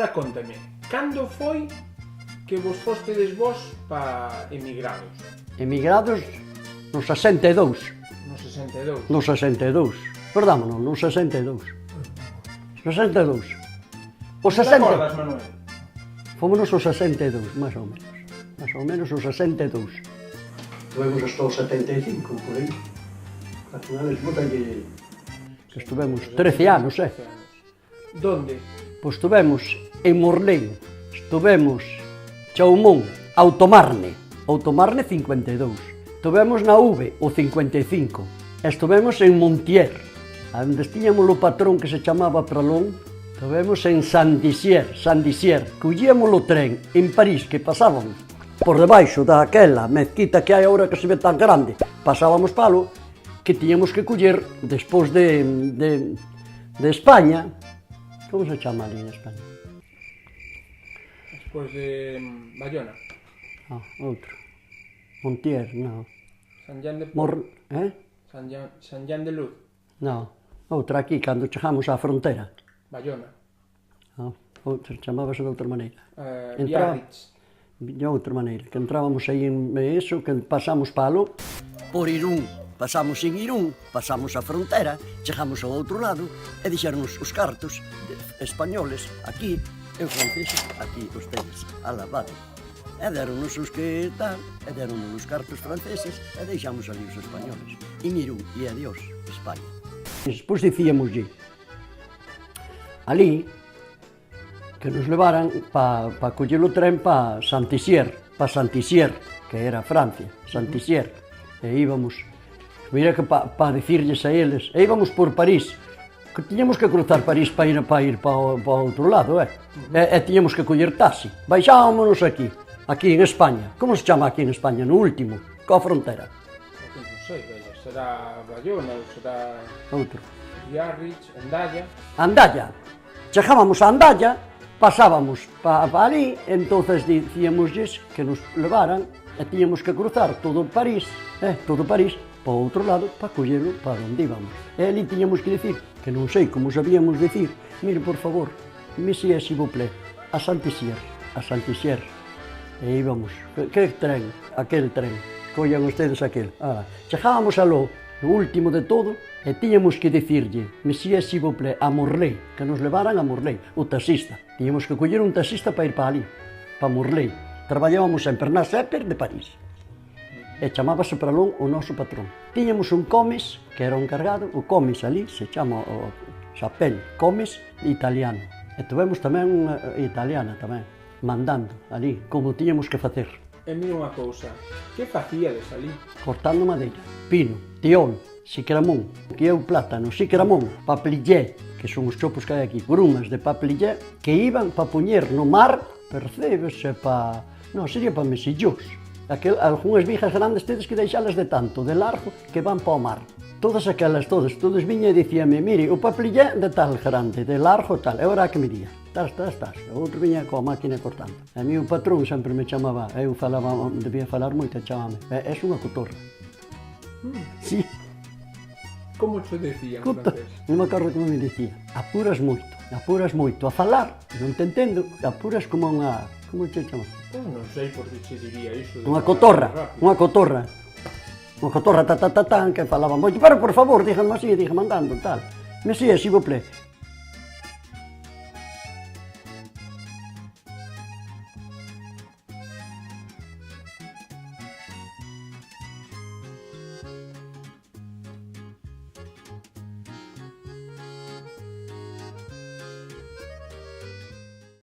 Agora contame, cando foi que vos fostedes vos pa emigrados? Emigrados no 62. No 62. No 62. Perdámonos, no 62. 62. O Non te 60. acordas, Manuel? Fómonos o 62, máis ou menos. Máis ou menos o 62. Estuvemos hasta o 75, por aí. Al final es botalle... Que estuvemos 13 anos, 13 anos. Donde? Pois estuvemos en Morleiro, estuvemos Chaumón, Automarne, Automarne 52. Estuvemos na V, o 55. Estuvemos en Montier, onde tiñamos o patrón que se chamaba Pralón. Estuvemos en Saint-Dizier, collíamos o tren en París, que pasábamos por debaixo daquela mezquita que hai agora que se ve tan grande. Pasábamos palo, que tiñamos que coller despois de España. Como se chama ali en España? Despois de Bayona. Ah, outro. Montier, non. San Jan de San Jan de Luz. Non. Outra aquí, cando chegamos á frontera. Bayona. Ah, outra, chamábase de outra maneira. Biarritz. De outra maneira, que entrábamos aí en eso, que pasamos palo. Por Irún, pasamos en Irún, pasamos a frontera, chegamos ao outro lado e dixeronnos os cartos españoles aquí, e os franceses aquí, ustedes, ala, vale. E deronnos os que tal, e deronnos os cartos franceses e deixamos ali os españoles. En Irún, e adiós, España. Despois dicíamoslle ali que nos levaran pa coller o tren pa Saint-Dizier, que era Francia, Saint-Dizier. E íbamos, mira que pa dicirlles a eles, e íbamos por París, que tiñamos que cruzar París pa ir pa outro lado, e tiñamos que coller taxi. Baixámonos aquí en España. Como se chama aquí en España, no último, coa frontera? Non sei, vella, será Bayona ou será... Outro. Biarritz, Andalla. Andalla. Chegábamos a Andalla, pasábamos pa ali, entonces dicíamosles que nos levaran e tiñamos que cruzar todo París, pa outro lado, pa collelo para onde íbamos. E ali tiñamos que dicir, que non sei como sabíamos dicir, mire, por favor, monsieur, s'il vous plaît, a Saint-Dizier. E íbamos, que tren, aquel tren, collan ustedes aquel. Chegábamos aló, no último de todo, e tiñamos que dicirlle, monsieur, s'il vous plaît, a Morlaix, que nos levaran a Morlaix, o taxista. Tiñamos que coller un taxista para ir para ali, para Morlaix. Traballábamos sempre na Seper de París. E chamábase Pralón o noso patrón. Tiñamos un Comes, que era o encargado, o Comes ali, se chama o Chapel, Comes italiano. E tuvemos tamén unha italiana tamén, mandando ali, como tiñamos que facer. E mira unha cousa, que facíades ali? Cortando madeira, pino, tiol, xicramón, que é o plátano, xicramón, papelillé, que son os chopos que hai aquí, grumas de papelillé, que iban pa poñer no mar, percebes, non, sería pa mesillós. Algúnas vigas grandes tedes que deixalas de tanto, de largo, que van pa o mar. Todas viña e dicíame, mire, o papelillé de tal grande, de largo tal, e ora que me día. Estás. O outro viña coa máquina cortando. A mí o patrón sempre me chamaba, eu falaba, debía falar moito, e chamame, és unha cotorra. Sí. Como te decían en francés? Non me acordo como me dicía. Apuras moito. A falar, non te entendo, apuras como unha... Como te chama? Non sei por que se diría iso. Unha cotorra. Unha cotorra, que falaba moito. Pero, por favor, díganme así, díganme andando, tal. Monsieur, s'il vous plaît,